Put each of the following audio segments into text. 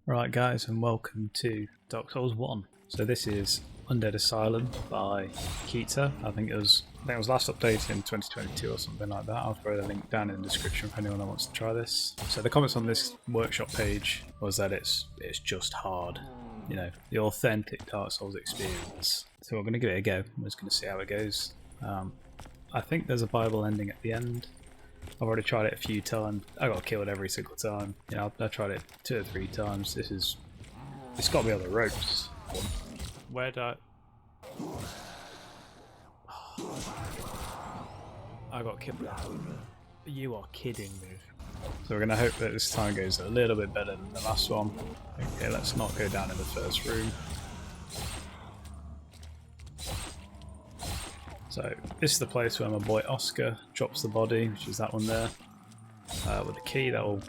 Right guys, and welcome to Dark Souls 1. So this is Undead Asylum by Kita. I think it was last updated in 2022 or something like that. I'll throw the link down in the description for anyone that wants to try this. So the comments on this workshop page was that it's just hard. You know, the authentic Dark Souls experience. So we're going to give it a go. I'm just going to see how it goes. I think there's a Bible ending at the end. I've already tried it a few times. I got killed every single time. You know, I tried it 2 or 3 times. It's got me on the ropes. Where'd I got killed. You are kidding me. So we're going to hope that this time goes a little bit better than the last one. Okay, let's not go down in the first room. So this is the place where my boy Oscar drops the body, which is that one there, with a key that will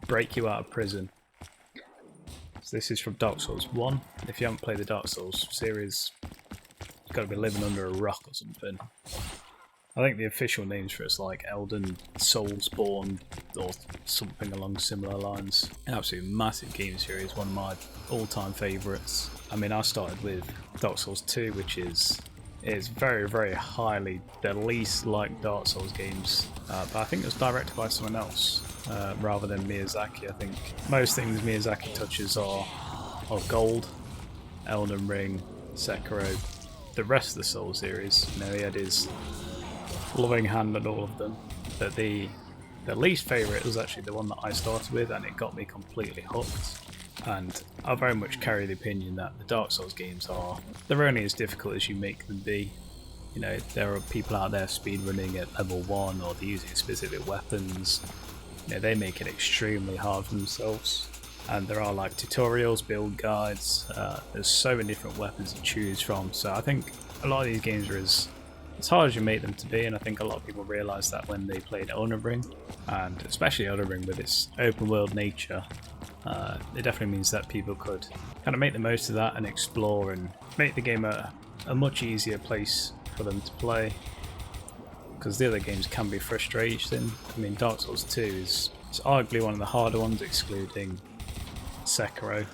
break you out of prison. So this is from Dark Souls 1. If you haven't played the Dark Souls series, you've got to be living under a rock or something. I think the official names for it's like Elden Soulsborne or something along similar lines. An absolutely massive game series, one of my all-time favourites. I mean, I started with Dark Souls 2, which is very, very highly the least like Dark Souls games, but I think it was directed by someone else rather than Miyazaki. I think most things Miyazaki touches are gold, Elden Ring, Sekiro, the rest of the Souls series. You know, he had his loving hand on all of them, but the least favourite was actually the one that I started with, and it got me completely hooked. And I very much carry the opinion that the Dark Souls games they're only as difficult as you make them be. You know, there are people out there speedrunning at level 1 or they're using specific weapons. You know, they make it extremely hard for themselves. And there are like tutorials, build guides, there's so many different weapons to choose from. So I think a lot of these games are as hard as you make them to be, and I think a lot of people realise that when they played Elden Ring, and especially Elden Ring with its open world nature. It definitely means that people could kind of make the most of that and explore and make the game a much easier place for them to play, because the other games can be frustrating. I mean, Dark Souls 2 is arguably one of the harder ones, excluding Sekiro.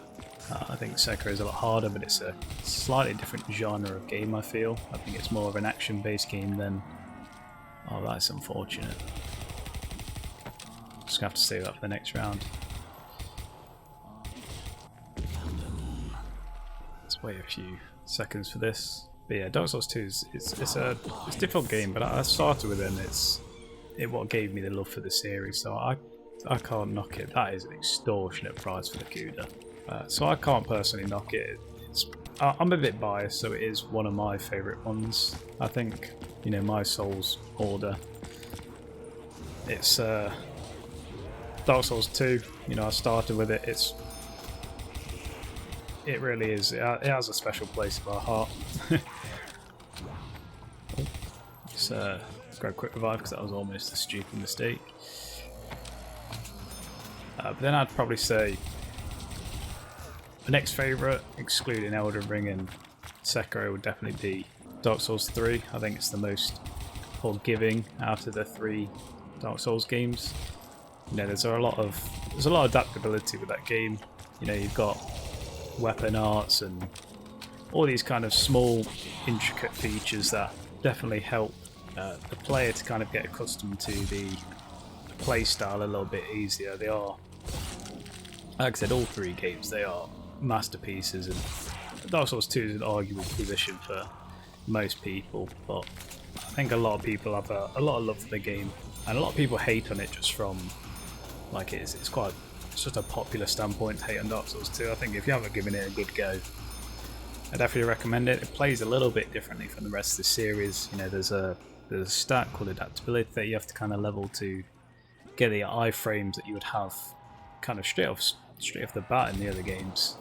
I think Sekiro is a lot harder, but it's a slightly different genre of game, I feel. I think it's more of an action-based game than... Oh, that's unfortunate. Just gonna have to save that for the next round. Let's wait a few seconds for this. But yeah, Dark Souls 2 it's a difficult game, but I started with it and it's what gave me the love for the series, so I can't knock it. That is an extortionate price for the CUDA. So I can't personally knock it. I'm a bit biased, so it is one of my favourite ones. I think, you know, my Souls order. It's Dark Souls 2. You know, I started with it. It really is. It has a special place in my heart. Just grab a quick revive because that was almost a stupid mistake. But then I'd probably say the next favourite, excluding Elden Ring and Sekiro, would definitely be Dark Souls 3. I think it's the most forgiving out of the 3 Dark Souls games. You know, there's a lot of adaptability with that game. You know, you've got weapon arts and all these kind of small, intricate features that definitely help the player to kind of get accustomed to the play style a little bit easier. They are, like I said, all 3 games, they are masterpieces, and Dark Souls 2 is an arguable position for most people, but I think a lot of people have a lot of love for the game, and a lot of people hate on it just from, like, it's just a popular standpoint to hate on Dark Souls 2. I think if you haven't given it a good go, I definitely recommend it. It plays a little bit differently from the rest of the series. You know, there's a stat called adaptability that you have to kind of level to get the iframes that you would have kind of straight off the bat in the other games.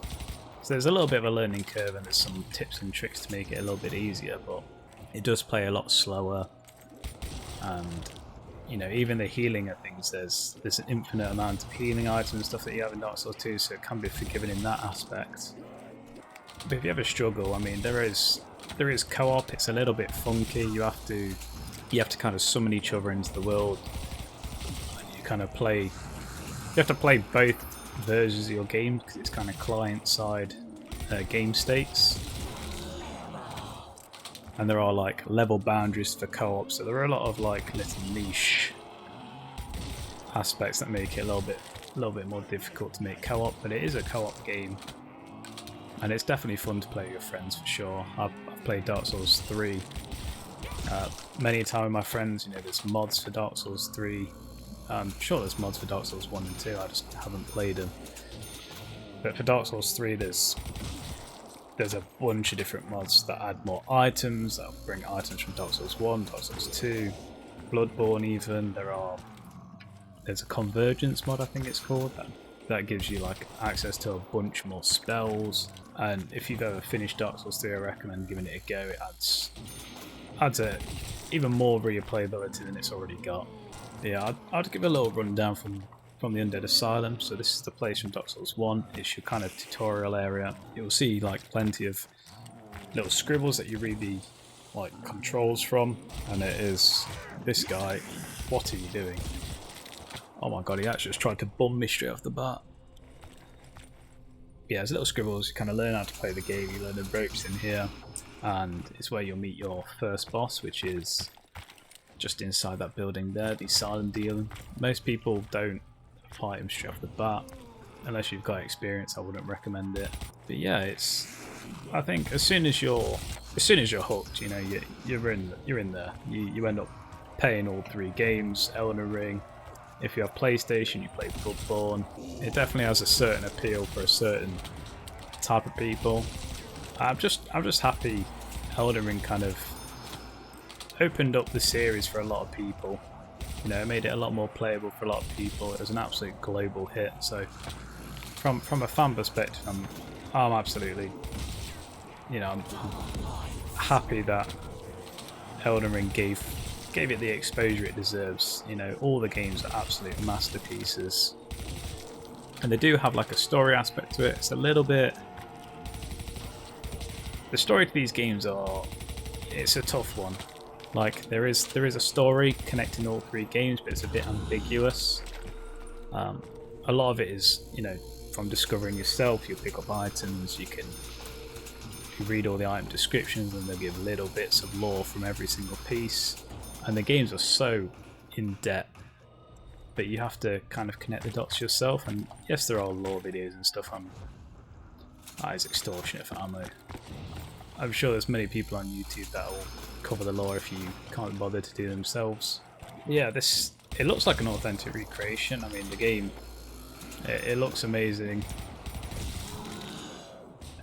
So there's a little bit of a learning curve, and there's some tips and tricks to make it a little bit easier, but it does play a lot slower. And you know, even the healing of things, there's an infinite amount of healing items and stuff that you have in Dark Souls 2, so it can be forgiven in that aspect. But if you ever struggle, I mean, there is co-op. It's a little bit funky. You have to kind of summon each other into the world, and you kind of play. You have to play both versions of your game because it's kind of client-side game states, and there are like level boundaries for co-op. So there are a lot of like little niche aspects that make it a little bit more difficult to make co-op. But it is a co-op game, and it's definitely fun to play with your friends for sure. I've played Dark Souls 3 many a time with my friends. You know, there's mods for Dark Souls 3. I'm sure there's mods for Dark Souls 1 and 2, I just haven't played them. But for Dark Souls 3 there's a bunch of different mods that add more items, that bring items from Dark Souls 1, Dark Souls 2, Bloodborne even. There's a Convergence mod, I think it's called, that gives you like access to a bunch more spells. And if you've ever finished Dark Souls 3, I recommend giving it a go. It adds a even more replayability than it's already got. Yeah, I'd give a little rundown from the Undead Asylum. So this is the place from Dark Souls 1. It's your kind of tutorial area. You'll see like plenty of little scribbles that you read the like controls from, and it is this guy. What are you doing? Oh my god, he actually just tried to bum me straight off the bat. Yeah, there's little scribbles. You kind of learn how to play the game. You learn the ropes in here, and it's where you'll meet your first boss, which is just inside that building there, the Asylum dealer. Most people don't fight him straight off the bat. Unless you've got experience, I wouldn't recommend it. But yeah, I think as soon as you're hooked, you know, you're in there. You end up paying all 3 games, Elden Ring. If you have PlayStation, you play Bloodborne. It definitely has a certain appeal for a certain type of people. I'm just happy Elden Ring kind of opened up the series for a lot of people. You know, it made it a lot more playable for a lot of people. It was an absolute global hit. So from a fan perspective, I'm absolutely, you know, I'm happy that Elden Ring gave it the exposure it deserves. You know, all the games are absolute masterpieces, and they do have like a story aspect to it. It's a little bit, the story to these games it's a tough one. Like there is a story connecting all 3 games, but it's a bit ambiguous. A lot of it is, you know, from discovering yourself. You pick up items, you read all the item descriptions, and they'll give little bits of lore from every single piece. And the games are so in depth, but you have to kind of connect the dots yourself. And yes, there are lore videos and stuff. That is extortionate for ammo. I'm sure there's many people on YouTube that will cover the lore if you can't bother to do themselves. Yeah, it looks like an authentic recreation. I mean, the game, it looks amazing.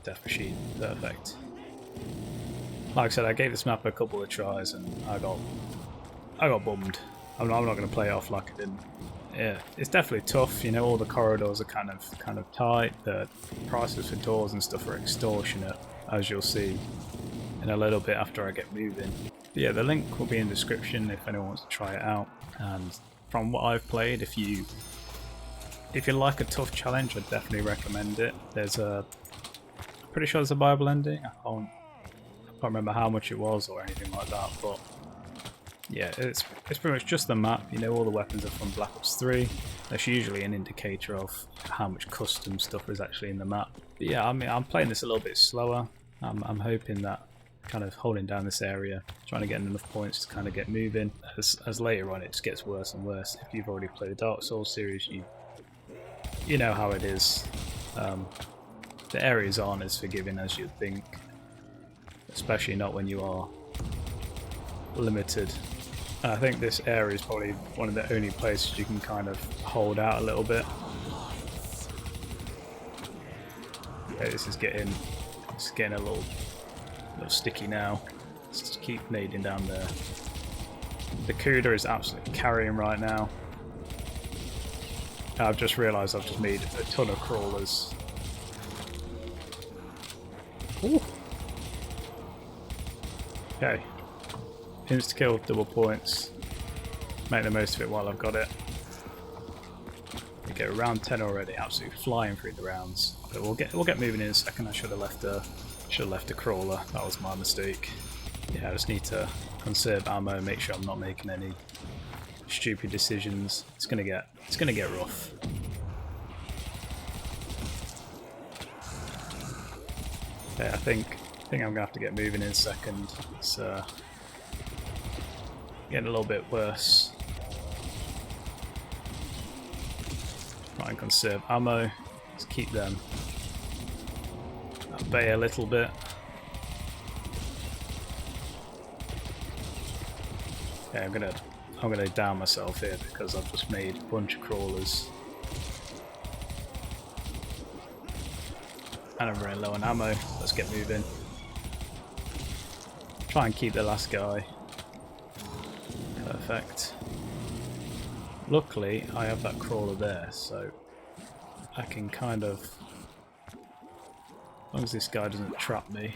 Death machine, perfect. Like I said, I gave this map a couple of tries and I got bummed. I'm not going to play it off like I didn't. Yeah, it's definitely tough. You know, all the corridors are kind of tight. The prices for doors and stuff are extortionate, as you'll see in a little bit after I get moving. But yeah, the link will be in the description if anyone wants to try it out. And from what I've played, if you like a tough challenge, I'd definitely recommend it. Pretty sure there's a Bible ending. I can't remember how much it was or anything like that, but yeah, it's pretty much just the map. You know, all the weapons are from Black Ops 3. That's usually an indicator of how much custom stuff is actually in the map. But yeah, I mean, I'm playing this a little bit slower. I'm hoping that kind of holding down this area, trying to get enough points to kind of get moving. As later on, it just gets worse and worse. If you've already played the Dark Souls series, you know how it is. The areas aren't as forgiving as you'd think, especially not when you are limited. And I think this area is probably one of the only places you can kind of hold out a little bit. Okay, this is getting a little sticky now. Let's just keep nading down there. The Cuda is absolutely carrying right now. I've just realised I've just made a ton of crawlers. Ooh. Okay. Insta-kill, double points. Make the most of it while I've got it. We get round 10 already, absolutely flying through the rounds. But we'll get moving in a second. I should have left a crawler. That was my mistake. Yeah, I just need to conserve ammo, make sure I'm not making any stupid decisions. It's gonna get rough. Okay, I think I'm gonna have to get moving in a second. It's getting a little bit worse. Try and conserve ammo. Let's keep them at bay a little bit. Okay, I'm gonna down myself here because I've just made a bunch of crawlers. And I'm running low on ammo. Let's get moving. Try and keep the last guy. Perfect. Luckily, I have that crawler there, so I can kind of... As long as this guy doesn't trap me.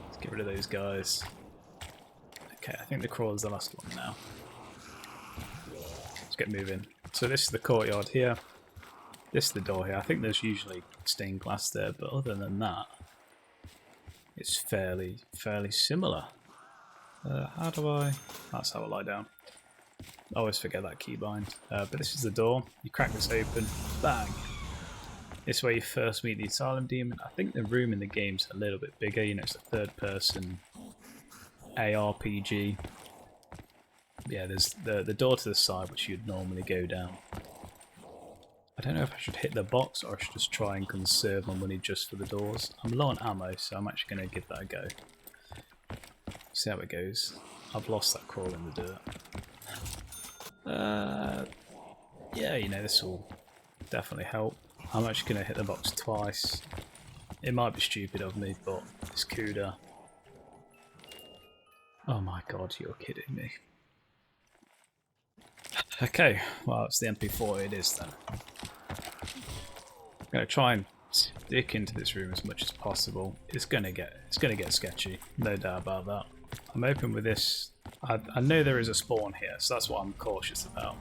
Let's get rid of those guys. Okay, I think the crawler's the last one now. Let's get moving. So this is the courtyard here. This is the door here. I think there's usually stained glass there, but other than that, it's fairly similar. How do I... That's how I lie down. I always forget that keybind. But this is the door. You crack this open. Bang! This is where you first meet the Asylum Demon. I think the room in the game's a little bit bigger. You know, it's a third-person ARPG. Yeah, there's the door to the side, which you'd normally go down. I don't know if I should hit the box or I should just try and conserve my money just for the doors. I'm low on ammo, so I'm actually going to give that a go. See how it goes. I've lost that crawl in the dirt. Yeah, you know, this will definitely help. I'm actually going to hit the box twice. It might be stupid of me, but it's Cuda. Oh my god, you're kidding me. Okay, well, it's the MP4 it is then. I'm going to try and stick into this room as much as possible. It's going to get sketchy, no doubt about that. I'm hoping with this, I know there is a spawn here, so that's what I'm cautious about.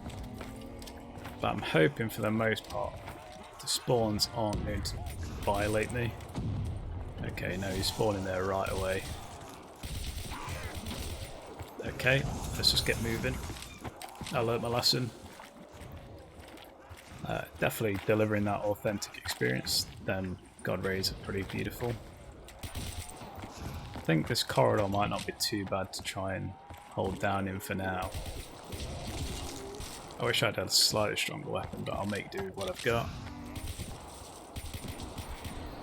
But I'm hoping for the most part the spawns aren't going to violate me. Okay, no, he's spawning there right away. Okay, let's just get moving. I learnt my lesson. Definitely delivering that authentic experience. Them God rays are pretty beautiful. I think this corridor might not be too bad to try and hold down in for now. I wish I'd had a slightly stronger weapon, but I'll make do with what I've got.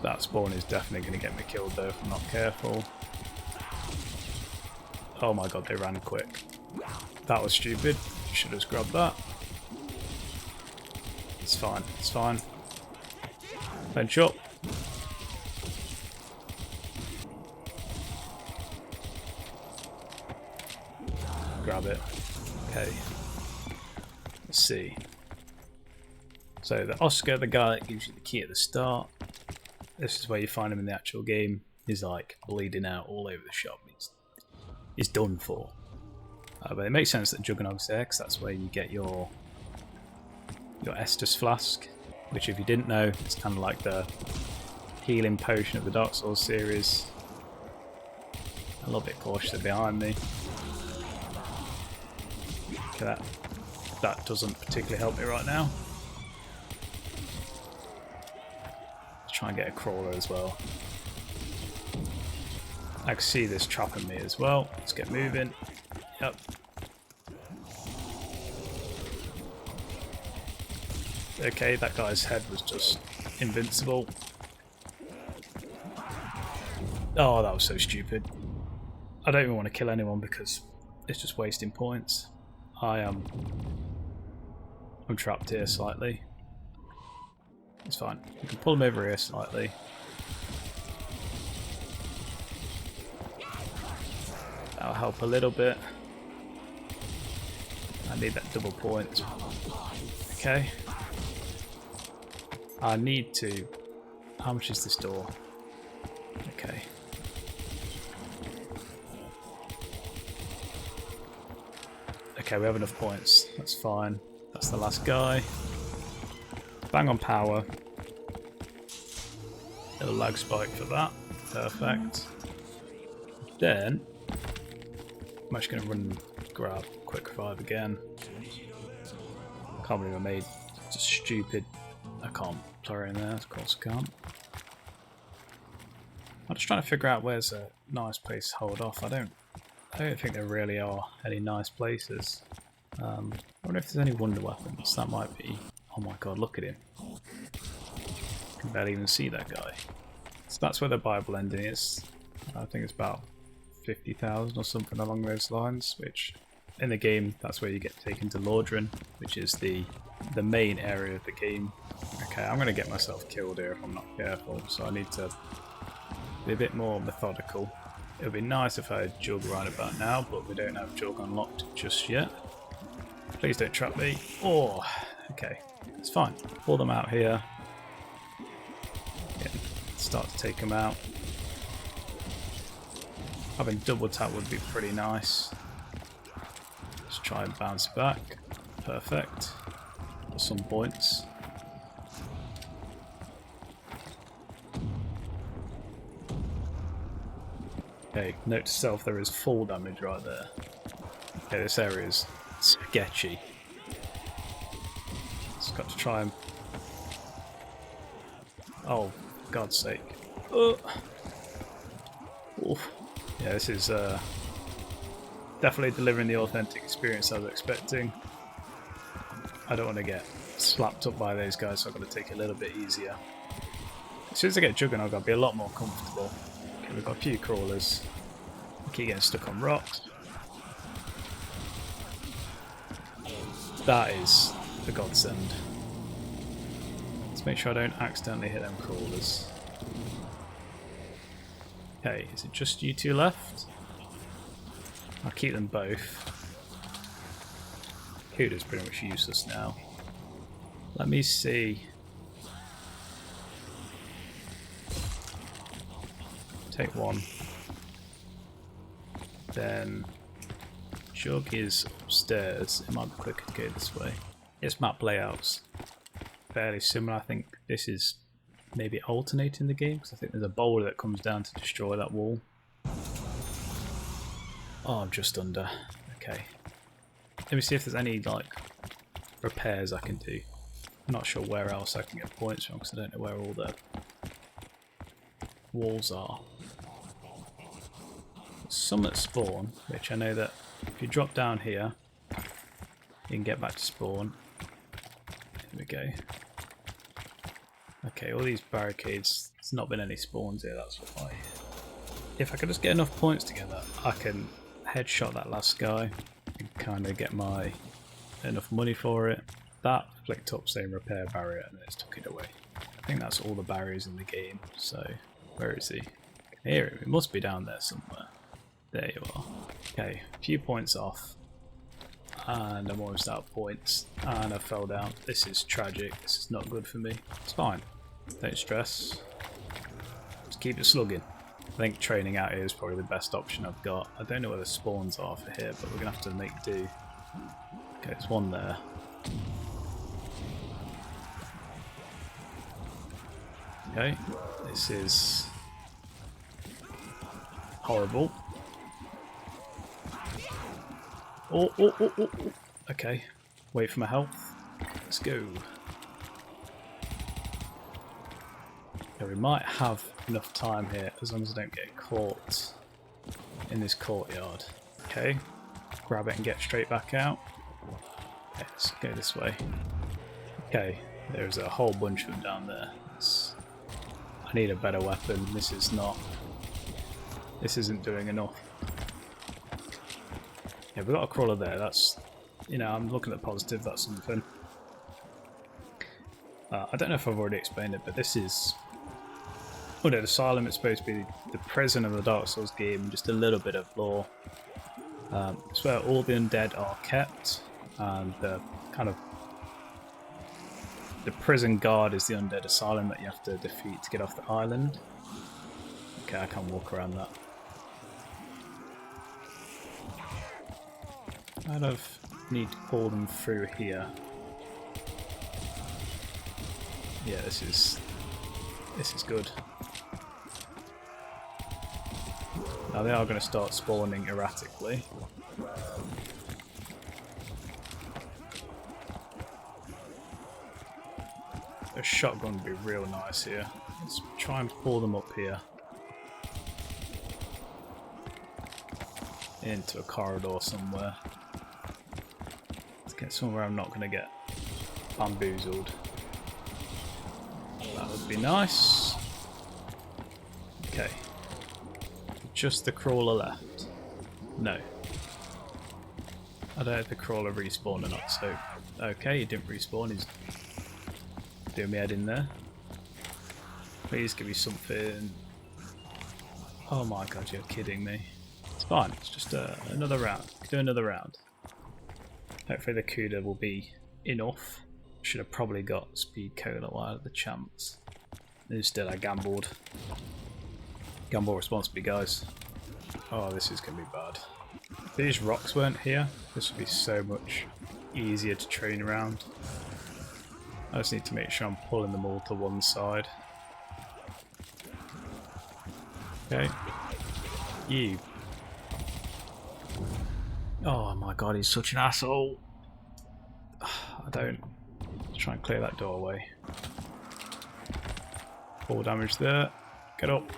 That spawn is definitely going to get me killed though if I'm not careful. Oh my god, they ran quick. That was stupid. Should have just grabbed that. It's fine, it's fine. Bench up. Grab it. Okay. Let's see. So the Oscar, the guy that gives you the key at the start, this is where you find him in the actual game. He's like bleeding out all over the shop. He's done for. But it makes sense that Juggernaut's there, because that's where you get your Estus flask, which if you didn't know, it's kind of like the healing potion of the Dark Souls series. A little bit cautious behind me. Okay, that doesn't particularly help me right now. Let's try and get a crawler as well. I can see this trapping me as well. Let's get moving. Yep. Okay, that guy's head was just invincible. Oh, that was so stupid. I don't even want to kill anyone because it's just wasting points. I'm trapped here slightly. It's fine. You can pull him over here slightly. That'll help a little bit. I need that double point. Okay. I need to... How much is this door? Okay. Okay, we have enough points. That's fine. That's the last guy. Bang on power. Little lag spike for that. Perfect. Then... I'm actually going to run and grab quick revive again. Can't believe I made just stupid... I can't play in there, of course I can't. I'm just trying to figure out where's a nice place to hold off. I don't think there really are any nice places. I wonder if there's any wonder weapons. That might be... Oh my god, look at him. I can barely even see that guy. So that's where the Bible ending is. I think it's about 50,000 or something along those lines, which in the game, that's where you get taken to Lordran, which is the main area of the game. Okay, I'm going to get myself killed here if I'm not careful, so I need to be a bit more methodical. It would be nice if I had Jug right about now, but we don't have Jug unlocked just yet. Please don't trap me. Oh, okay, it's fine. Pull them out here. Yeah, start to take them out. Having double tap would be pretty nice. Let's try and bounce back. Perfect. For some points. Okay, note to self, there is full damage right there. Okay, this area is sketchy. Just got to try and... Oh, for God's sake. Oof. Yeah, this is definitely delivering the authentic experience I was expecting. I don't want to get slapped up by those guys, so I've got to take it a little bit easier. As soon as I get Juggernaut, I've got to be a lot more comfortable. Okay, we've got a few crawlers. I keep getting stuck on rocks. That is a godsend. Let's make sure I don't accidentally hit them crawlers. Okay, is it just you two left? I'll keep them both. Kuda's pretty much useless now. Let me see. Take one. Then Jug is upstairs. It might be quicker to go this way. Its map layouts fairly similar. I think this is maybe alternating the game, because I think there's a boulder that comes down to destroy that wall. Oh, I'm just under. Okay. Let me see if there's any like repairs I can do. I'm not sure where else I can get points from, because I don't know where all the walls are. Some at spawn, which I know that if you drop down here, you can get back to spawn. Here we go. Okay, all these barricades, there's not been any spawns here, that's why. If I could just get enough points together, I can headshot that last guy and kind of get my enough money for it. That flicked up saying repair barrier and then it's took it away. I think that's all the barriers in the game, so where is he? I can hear him, he must be down there somewhere. There you are. Okay, a few points off. And I'm almost out of points. And I fell down. This is tragic. This is not good for me. It's fine. Don't stress. Just keep it slugging. I think training out here is probably the best option I've got. I don't know where the spawns are for here, but we're going to have to make do. Okay, there's one there. Okay, this is horrible. Oh. Okay, wait for my health. Let's go. Yeah, we might have enough time here as long as I don't get caught in this courtyard. Okay, grab it and get straight back out. Okay, let's go this way. Okay, there's a whole bunch of them down there. I need a better weapon. This isn't doing enough. Yeah, we've got a crawler there. That's, you know, I'm looking at positive. That's something. I don't know if I've already explained it, but this is Undead Asylum. It's supposed to be the prison of the Dark Souls game, just a little bit of lore. It's where all the undead are kept, and the kind of the prison guard is the Undead Asylum that you have to defeat to get off the island. Okay, I can't walk around that. I'd have need to pull them through here. Yeah, this is good. Now they are going to start spawning erratically. A shotgun would be real nice here. Let's try and pull them up here. into a corridor somewhere. Let's get somewhere I'm not going to get bamboozled. That would be nice. Okay. Just the crawler left. No. I don't know if the crawler respawned or not, so... Okay, he didn't respawn, he's doing me head in there. Please give me something... Oh my god, you're kidding me. It's fine, it's just another round. Do another round. Hopefully the CUDA will be enough. Should have probably got speed cola while I had the chance. Instead I gambled. Gamble responsibly, guys. Oh, this is going to be bad. If these rocks weren't here, this would be so much easier to train around. I just need to make sure I'm pulling them all to one side. Okay. You. Oh my god, he's such an asshole. I don't... Try and clear that doorway. Full damage there. Get up.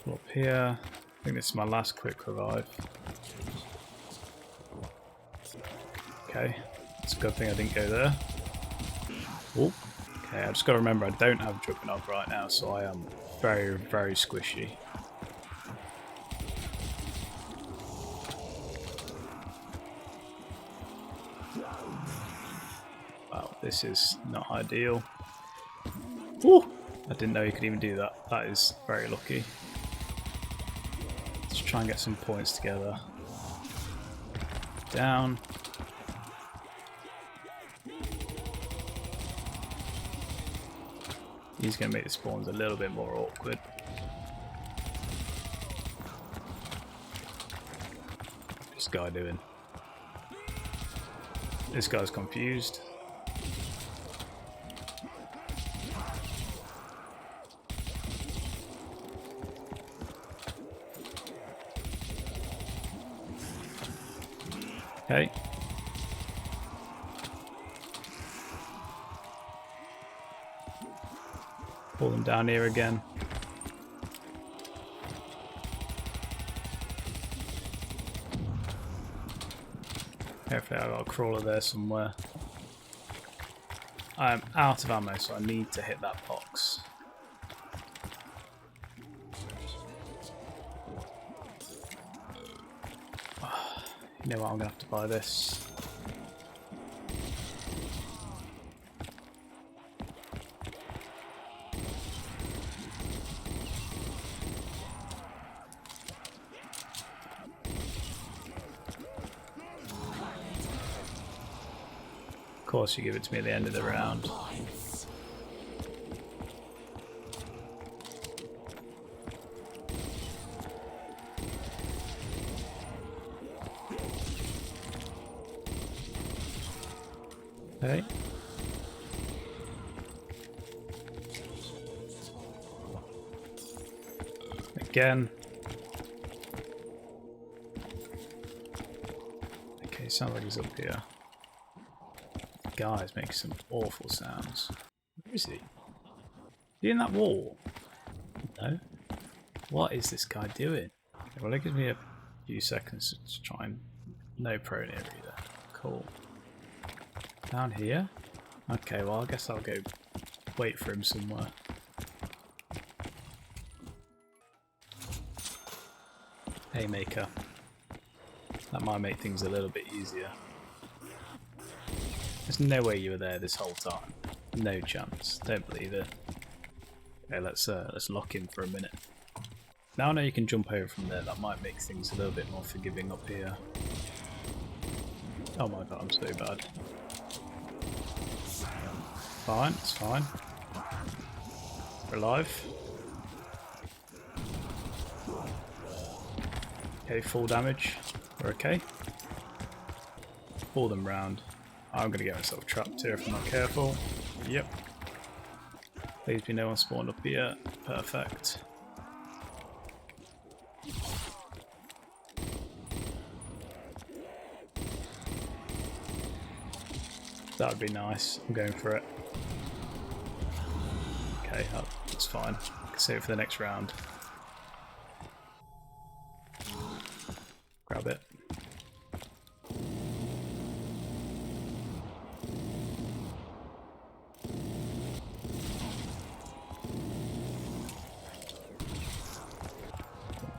Pull up here. I think this is my last quick revive. Okay. It's a good thing I didn't go there. Oh. Okay, I just got to remember I don't have jumping off right now, so I am very, very squishy. Wow, this is not ideal. Woo! I didn't know you could even do that. That is very lucky. Let's try and get some points together. Down. He's going to make the spawns a little bit more awkward. What's this guy doing? This guy's confused. Okay. Pull them down here again. Hopefully I've got a crawler there somewhere. I'm out of ammo, so I need to hit that box. You know what, I'm going to have to buy this. Of course you give it to me at the end of the round. Okay. Again. Okay, sounds like he's up here. Guy's making some awful sounds. Where is he? Is he in that wall? No. What is this guy doing? Okay, well, it gives me a few seconds to try and... No prone area either. Cool. Down here? Okay, well I guess I'll go wait for him somewhere. Haymaker. That might make things a little bit easier. There's no way you were there this whole time. No chance. Don't believe it. Okay, let's lock in for a minute. Now I know you can jump over from there. That might make things a little bit more forgiving up here. Oh my god, I'm so bad. Fine, it's fine. We're alive. Okay, full damage. We're okay. Pull them round. I'm going to get myself trapped here if I'm not careful. Yep. Please be no one spawned up here. Perfect. That would be nice. I'm going for it. Okay, that's fine. I can save it for the next round. grab it.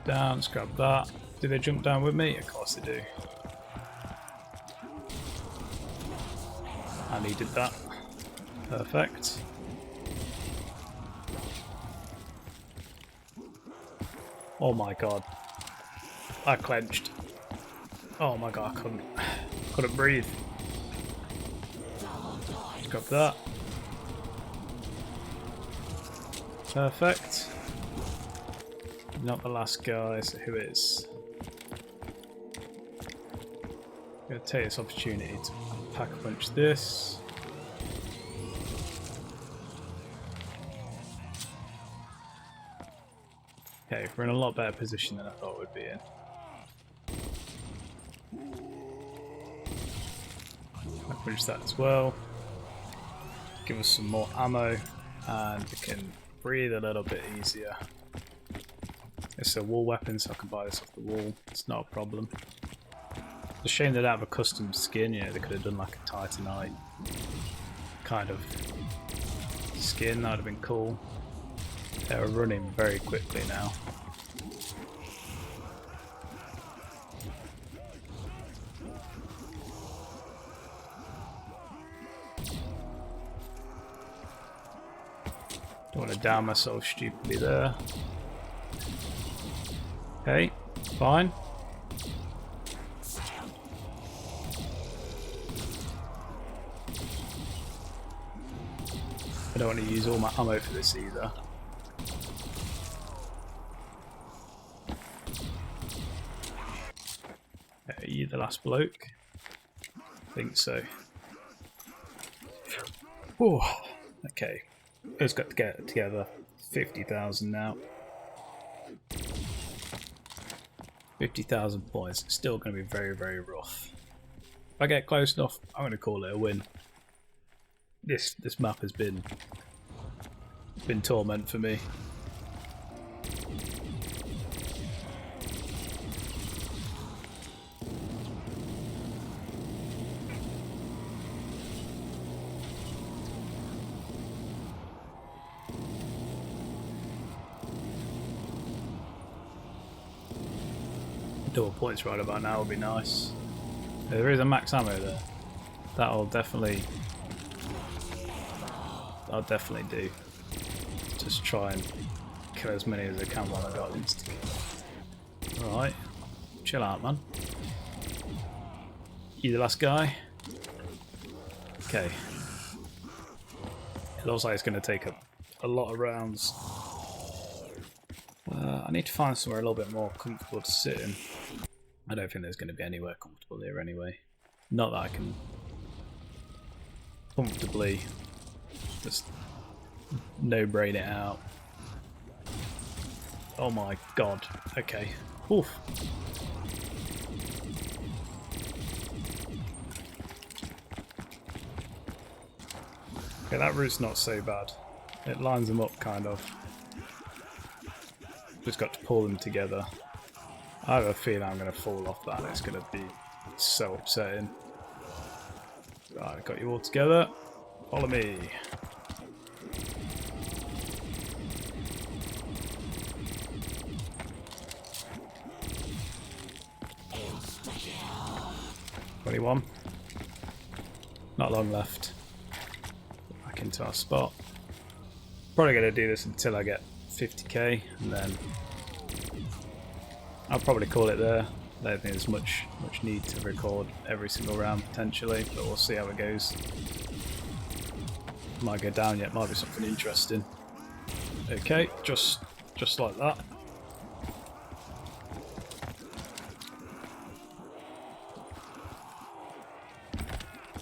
Down, let's grab that. Do they jump down with me? Of course they do. I needed that. Perfect. Oh my god. I clenched. Oh my god, I couldn't breathe. Let's grab that. Perfect. Not the last guy, so who is? I'm going to take this opportunity to pack a punch this. Okay, we're in a lot better position than I thought we'd be in. I'll punch that as well. Give us some more ammo, and we can breathe a little bit easier. It's a wall weapon, so I can buy this off the wall. It's not a problem. It's a shame they don't have a custom skin. You know, they could have done like a Titanite kind of skin. That would have been cool. They're running very quickly now. Don't want to down myself stupidly there. Okay, fine. I don't want to use all my ammo for this either. Are you the last bloke? I think so. Whew. Okay. Let's got to get together 50,000 now. 50,000 points. It's still going to be very, very rough. If I get close enough, I'm going to call it a win. This map has been torment for me. Double points right about now would be nice. There is a max ammo there. That'll definitely do. Just try and kill as many as I can while I got insta kill. Alright. Chill out, man. You the last guy? Okay. It looks like it's going to take a lot of rounds. I need to find somewhere a little bit more comfortable to sit in. I don't think there's going to be anywhere comfortable here anyway. Not that I can comfortably just no-brain it out. Oh my god. Okay. Oof. Okay, that route's not so bad. It lines them up kind of. Just got to pull them together. I have a feeling I'm going to fall off that. It's going to be so upsetting. Right, got you all together. Follow me. $21. Not long left. Back into our spot. Probably going to do this until I get 50k, and then I'll probably call it there. I don't think there's much need to record every single round potentially, but we'll see how it goes. Might go down yet, might be something interesting. Okay, just like that.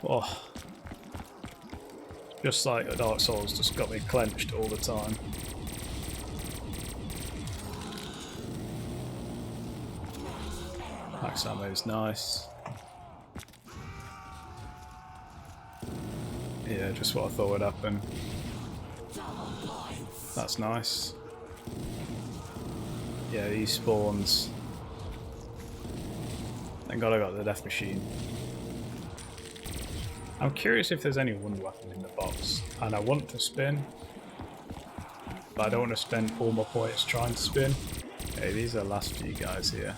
Oh, just like Dark Souls, just got me clenched all the time. Max ammo is nice. Yeah, just what I thought would happen. That's nice. Yeah, these spawns Thank God I got the death machine. I'm curious if there's any wonder weapon in the box, and I want to spin, but I don't want to spend all my points trying to spin. Okay, these are the last few guys here.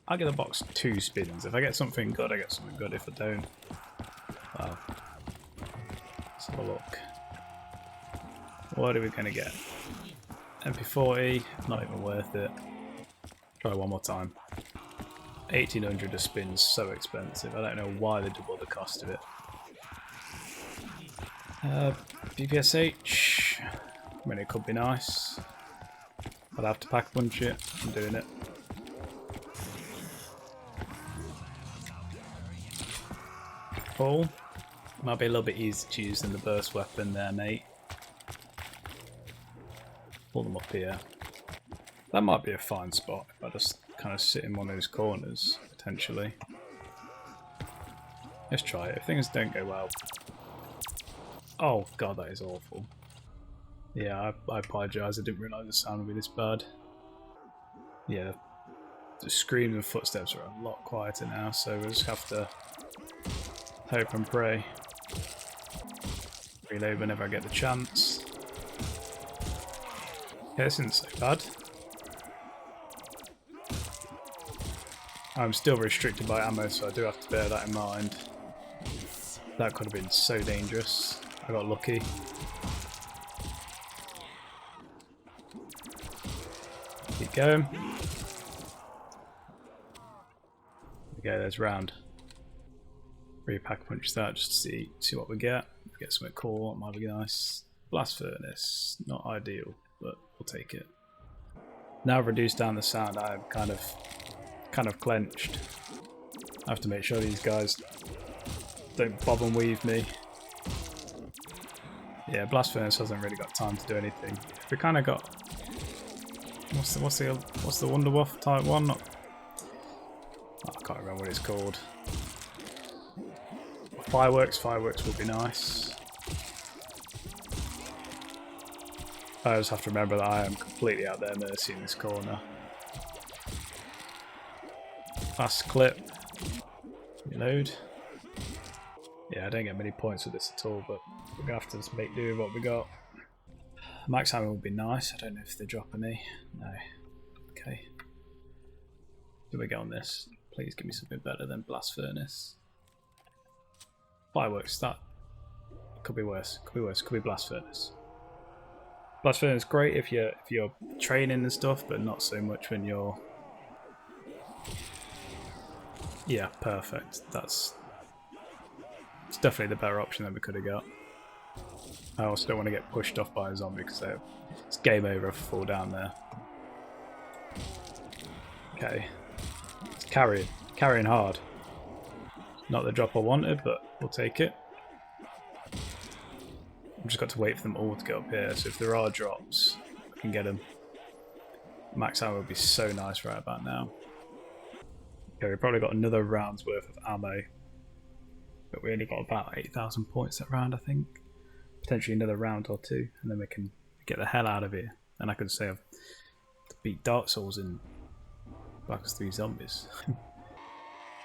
I'll get the box 2 spins. If I get something good, I get something good. If I don't, well, let's have a look. What are we going to get? MP40, not even worth it. Try one more time. 1800 a spin's so expensive. I don't know why they doubled the cost of it. BPSH. I mean, it could be nice. I'd have to pack a punch it. I'm doing it. Pull. Might be a little bit easier to use than the burst weapon there, mate. Pull them up here. That might be a fine spot if I just kind of sit in one of those corners, potentially. Let's try it. If things don't go well... Oh god, that is awful. Yeah, I apologise. I didn't realise the sound would be this bad. Yeah, the screams and footsteps are a lot quieter now, so we'll just have to hope and pray. Reload whenever I get the chance. Yeah, this isn't so bad. I'm still restricted by ammo, so I do have to bear that in mind. That could have been so dangerous. I got lucky. Keep going. There we go, there's round. Repack punch that just to see what we get. Get something cool, it might be nice. Blast furnace, not ideal, but we'll take it. Now I've reduced down the sound, I'm kind of clenched. I have to make sure these guys don't bob and weave me. Yeah, blast furnace hasn't really got time to do anything. We kind of got what's the Wonder Wolf type one? Oh, I can't remember what it's called. Fireworks would be nice. I just have to remember that I am completely out there mercy in this corner. Fast clip. Reload. Yeah, I don't get many points with this at all, but we're going to have to just make do with what we got. Max ammo would be nice. I don't know if they drop any. No. Okay. Do we get on this? Please give me something better than blast furnace. Fireworks, that could be worse. Could be worse. Could be blast furnace. Blast furnace is great if you're training and stuff, but not so much when you're... Yeah, perfect. It's definitely the better option that we could have got. I also don't want to get pushed off by a zombie because it's game over if I fall down there. Okay. It's carrying hard. Not the drop I wanted, but we'll take it. I've just got to wait for them all to get up here, so if there are drops, I can get them. Max ammo would be so nice right about now. Okay, we've probably got another round's worth of ammo. But we only got about 8,000 points that round, I think. Potentially another round or two, and then we can get the hell out of here. And I could say I've beat DarkSouls in BO3 Zombies.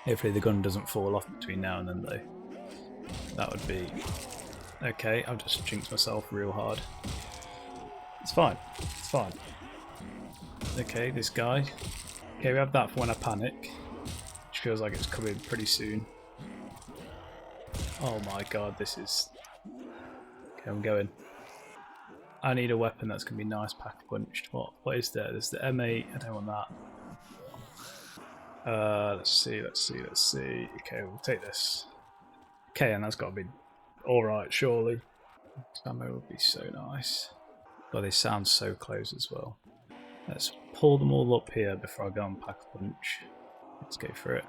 Hopefully the gun doesn't fall off between now and then though. That would be... Okay, I've just jinxed myself real hard. It's fine, it's fine. Okay, this guy. Okay, we have that for when I panic. Which feels like it's coming pretty soon. Oh my god, this is... Okay, I'm going. I need a weapon that's going to be nice pack punched. What is there? There's the M8, I don't want that. Let's see. Okay, we'll take this. Okay, and that's got to be alright, surely. This ammo would be so nice. But they sound so close as well. Let's pull them all up here before I go and pack a punch. Let's go for it.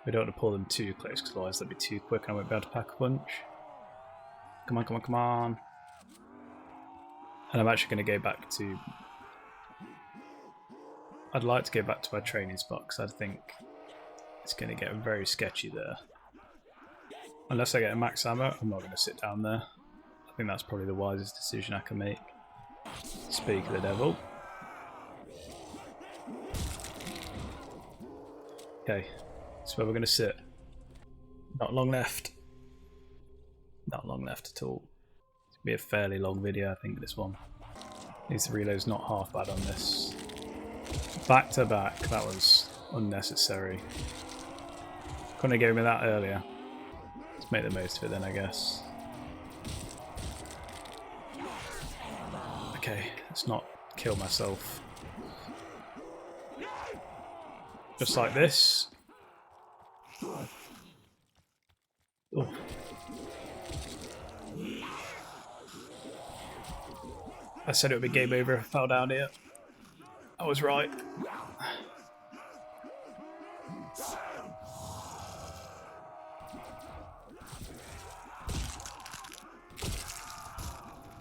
We don't want to pull them too close because otherwise they'll be too quick and I won't be able to pack a punch. Come on, come on, come on. And I'm actually going to go back to... I'd like to go back to my training spot because I think it's going to get very sketchy there. Unless I get a max ammo, I'm not going to sit down there. I think that's probably the wisest decision I can make. Speak of the devil. Okay, that's where we're going to sit. Not long left. Not long left at all. It's going to be a fairly long video, I think, this one. These reload's not half bad on this. Back to back, that was unnecessary. Couldn't have given me that earlier. Let's make the most of it then, I guess. Okay, let's not kill myself. Just like this. Oh. I said it would be game over if I fell down here. I was right.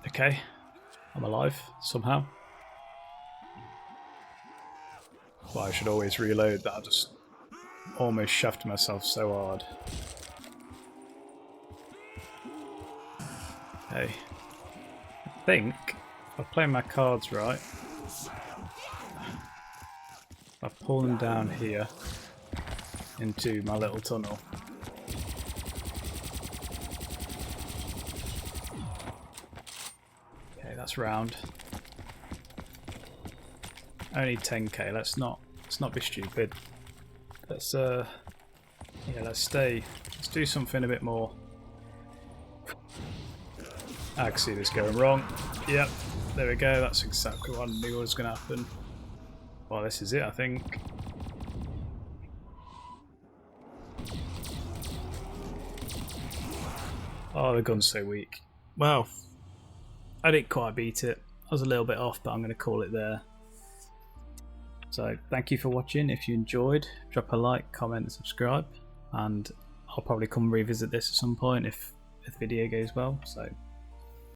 Okay, I'm alive somehow. Well, I should always reload that. I just almost shoved myself so hard. Okay. I think if I play my cards right, I pull them down here into my little tunnel. Okay, that's round. Only 10k. Let's not be stupid. Let's yeah, let's stay. Let's do something a bit more. I can see this going wrong. Yep, there we go. That's exactly what I knew was going to happen. Well, this is it, I think. Oh, the gun's so weak. Well, I didn't quite beat it. I was a little bit off, but I'm going to call it there. So, thank you for watching. If you enjoyed, drop a like, comment, and subscribe. And I'll probably come revisit this at some point if the video goes well. So.